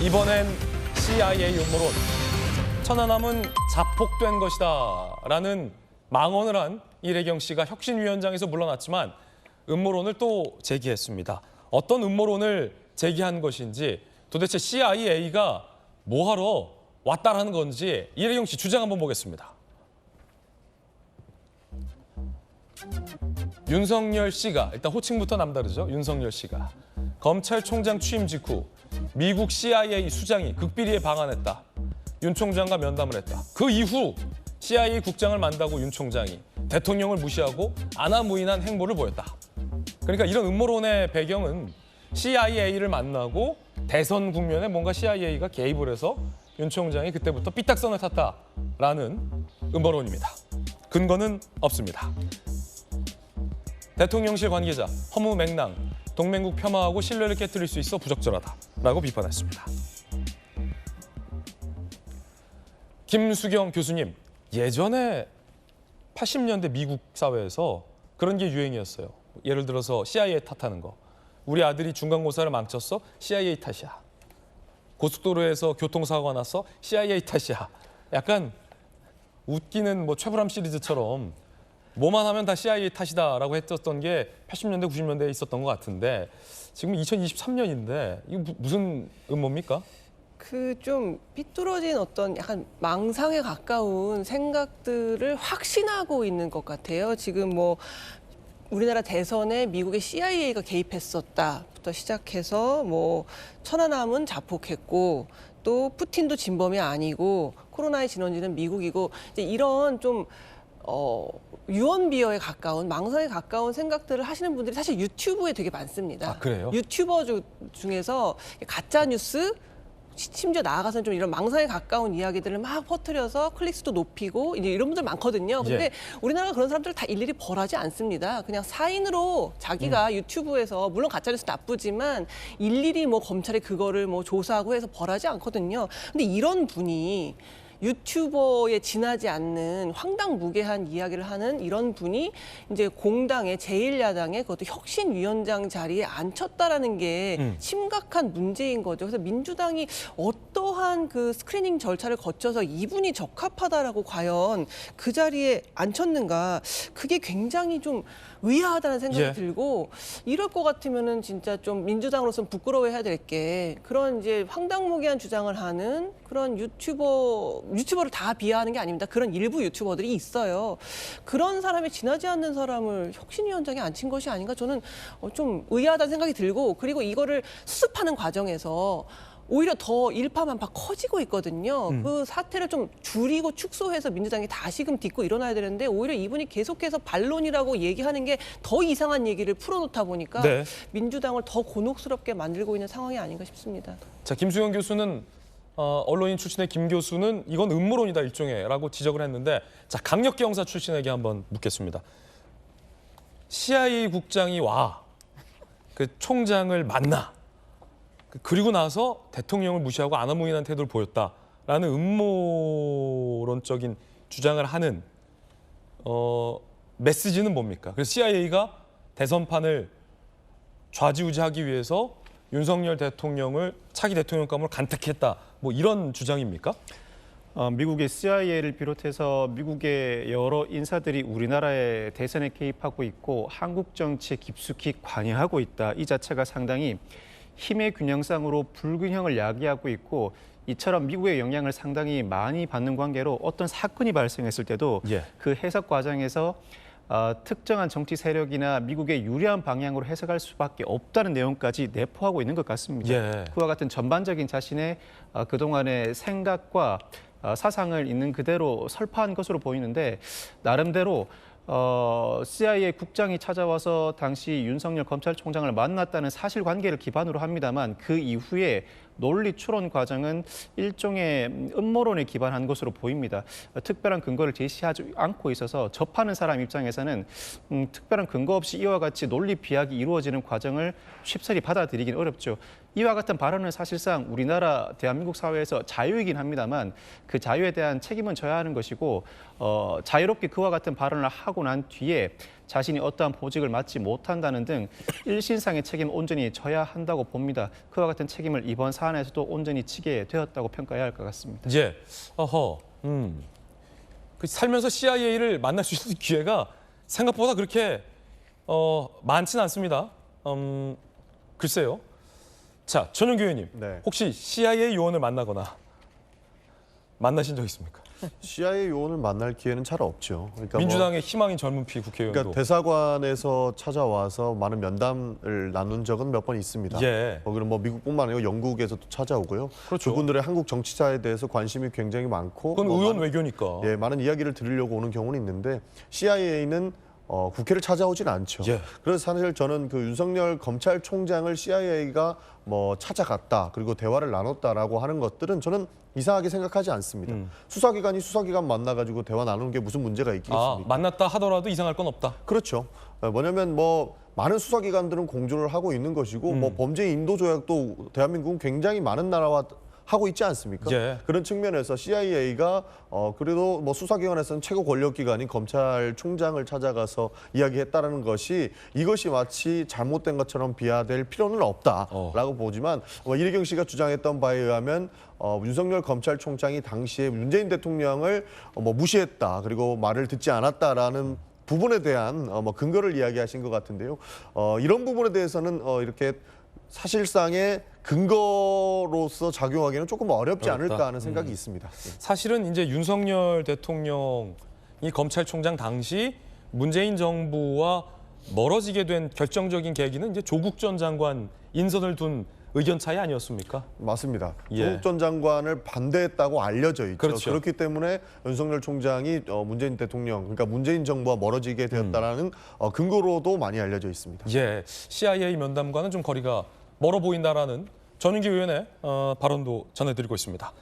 이번엔 CIA 음모론. 천안함은 자폭된 것이다 라는 망언을 한 이래경 씨가 혁신위원장에서 물러났지만 음모론을 또 제기했습니다. 어떤 음모론을 제기한 것인지, 도대체 CIA가 뭐하러 왔다라는 건지 이래경 씨 주장 한번 보겠습니다. 윤석열 씨가, 일단 호칭부터 남다르죠. 윤석열 씨가 검찰총장 취임 직후 미국 CIA 수장이 극비리에 방한했다. 윤 총장과 면담을 했다. 그 이후 CIA 국장을 만나고 윤 총장이 대통령을 무시하고 아나무인한 행보를 보였다. 그러니까 이런 음모론의 배경은 CIA를 만나고 대선 국면에 뭔가 CIA가 개입을 해서 윤 총장이 그때부터 삐딱선을 탔다라는 음모론입니다. 근거는 없습니다. 대통령실 관계자, 허무 맹랑, 동맹국 폄하하고 신뢰를 깨뜨릴 수 있어 부적절하다라고 비판했습니다. 김수경 교수님, 예전에 80년대 미국 사회에서 그런 게 유행이었어요. 예를 들어서 CIA 탓하는 거. 우리 아들이 중간고사를 망쳤어? CIA 탓이야. 고속도로에서 교통사고가 났어? CIA 탓이야. 약간 웃기는 최불암 시리즈처럼 뭐만 하면 다 CIA 탓이다라고 했었던 게 80년대, 90년대에 있었던 것 같은데 지금 2023년인데 이거 무슨 음모입니까? 그 좀 삐뚤어진 어떤 약간 망상에 가까운 생각들을 확신하고 있는 것 같아요. 지금 우리나라 대선에 미국의 CIA가 개입했었다부터 시작해서 천안함은 자폭했고 또 푸틴도 진범이 아니고 코로나의 진원지는 미국이고 이제 이런 좀 유언비어에 가까운 망상에 가까운 생각들을 하시는 분들이 사실 유튜브에 되게 많습니다. 아, 그래요? 유튜버 중에서 가짜 뉴스 심지어 나아가서는 좀 이런 망상에 가까운 이야기들을 막 퍼뜨려서 클릭수도 높이고 이제 이런 분들 많거든요. 근데 예. 우리나라 그런 사람들 다 일일이 벌하지 않습니다. 그냥 사인으로 자기가 유튜브에서 물론 가짜뉴스 나쁘지만 일일이 검찰에 그거를 조사하고 해서 벌하지 않거든요. 근데 이런 분이 유튜버에 지나지 않는 황당무계한 이야기를 하는 이런 분이 이제 공당의 제1야당의 그것도 혁신위원장 자리에 앉혔다라는 게 심각한 문제인 거죠. 그래서 민주당이 어떠한 그 스크리닝 절차를 거쳐서 이분이 적합하다라고 과연 그 자리에 앉혔는가, 그게 굉장히 좀 의아하다는 생각이 예. 들고, 이럴 것 같으면은 진짜 좀 민주당으로서는 부끄러워해야 될 게 그런 이제 황당무계한 주장을 하는 그런 유튜버를 다 비하하는 게 아닙니다. 그런 일부 유튜버들이 있어요. 그런 사람이 지나지 않는 사람을 혁신위원장에 앉힌 것이 아닌가, 저는 좀 의아하다는 생각이 들고, 그리고 이거를 수습하는 과정에서 오히려 더 일파만파 커지고 있거든요. 그 사태를 좀 줄이고 축소해서 민주당이 다시금 딛고 일어나야 되는데 오히려 이분이 계속해서 반론이라고 얘기하는 게 더 이상한 얘기를 풀어놓다 보니까 네. 민주당을 더 곤혹스럽게 만들고 있는 상황이 아닌가 싶습니다. 자, 김수경 교수는 언론인 출신의 김 교수는 이건 음모론이다 일종의라고 지적을 했는데, 자, 강력계 형사 출신에게 한번 묻겠습니다. CIA 국장이 와 그 총장을 만나, 그리고 나서 대통령을 무시하고 아나무인한 태도를 보였다라는 음모론적인 주장을 하는 메시지는 뭡니까? 그래서 CIA가 대선판을 좌지우지하기 위해서 윤석열 대통령을 차기 대통령감으로 간택했다, 이런 주장입니까? 미국의 CIA를 비롯해서 미국의 여러 인사들이 우리나라의 대선에 개입하고 있고 한국 정치에 깊숙이 관여하고 있다. 이 자체가 상당히 힘의 균형상으로 불균형을 야기하고 있고, 이처럼 미국의 영향을 상당히 많이 받는 관계로 어떤 사건이 발생했을 때도 예. 그 해석 과정에서 특정한 정치 세력이나 미국의 유리한 방향으로 해석할 수밖에 없다는 내용까지 내포하고 있는 것 같습니다. 예. 그와 같은 전반적인 자신의 그동안의 생각과 사상을 있는 그대로 설파한 것으로 보이는데, 나름대로 CIA 국장이 찾아와서 당시 윤석열 검찰총장을 만났다는 사실관계를 기반으로 합니다만, 그 이후에 논리 추론 과정은 일종의 음모론에 기반한 것으로 보입니다. 특별한 근거를 제시하지 않고 있어서 접하는 사람 입장에서는 특별한 근거 없이 이와 같이 논리 비약이 이루어지는 과정을 쉽사리 받아들이긴 어렵죠. 이와 같은 발언은 사실상 우리나라 대한민국 사회에서 자유이긴 합니다만 그 자유에 대한 책임은 져야 하는 것이고, 자유롭게 그와 같은 발언을 하고 난 뒤에 자신이 어떠한 보직을 맡지 못한다는 등 일신상의 책임을 온전히 져야 한다고 봅니다. 그와 같은 책임을 이번 사안에서도 온전히 지게 되었다고 평가해야 할 것 같습니다. 예. 그 살면서 CIA를 만날 수 있는 기회가 생각보다 그렇게 많지는 않습니다. 글쎄요. 자, 전용기 의원님, 네. 혹시 CIA 요원을 만나거나 만나신 적 있습니까? CIA 요원을 만날 기회는 잘 없죠. 그러니까 민주당의 희망인 젊은 피 국회의원도. 그러니까 대사관에서 찾아와서 많은 면담을 나눈 적은 몇 번 있습니다. 예. 그럼 뭐 미국뿐만 아니고 영국에서도 찾아오고요. 그렇죠. 그분들의 한국 정치사에 대해서 관심이 굉장히 많고 그건 뭐 의원 많은- 외교니까. 예, 많은 이야기를 들으려고 오는 경우는 있는데 CIA는 국회를 찾아오진 않죠. 예. 그래서 사실 저는 그 윤석열 검찰총장을 CIA가 뭐 찾아갔다 그리고 대화를 나눴다라고 하는 것들은 저는 이상하게 생각하지 않습니다. 수사기관이 수사기관 만나가지고 대화 나누는 게 무슨 문제가 있겠습니까? 만났다 하더라도 이상할 건 없다. 그렇죠. 뭐냐면 뭐 많은 수사기관들은 공조를 하고 있는 것이고 뭐 범죄 인도 조약도 대한민국은 굉장히 많은 나라와 하고 있지 않습니까? 예. 그런 측면에서 CIA가 그래도 뭐 수사기관에서는 최고 권력기관인 검찰총장을 찾아가서 이야기했다라는 것이 이것이 마치 잘못된 것처럼 비하될 필요는 없다라고 보지만 이혜경 씨가 주장했던 바에 의하면 윤석열 검찰총장이 당시에 문재인 대통령을 무시했다 그리고 말을 듣지 않았다라는 부분에 대한 근거를 이야기하신 것 같은데요. 이런 부분에 대해서는 이렇게 사실상의 근거로서 작용하기는 조금 어렵지 어렵다. 않을까 하는 생각이 있습니다. 사실은 이제 윤석열 대통령이 검찰총장 당시 문재인 정부와 멀어지게 된 결정적인 계기는 이제 조국 전 장관 인선을 둔 의견 차이 아니었습니까? 맞습니다. 예. 조국 전 장관을 반대했다고 알려져 있죠. 그렇죠. 그렇기 때문에 윤석열 총장이 문재인 대통령, 그러니까 문재인 정부와 멀어지게 되었다라는 근거로도 많이 알려져 있습니다. 예, CIA 면담과는 좀 거리가 멀어 보인다라는 전윤기 의원의 발언도 전해드리고 있습니다.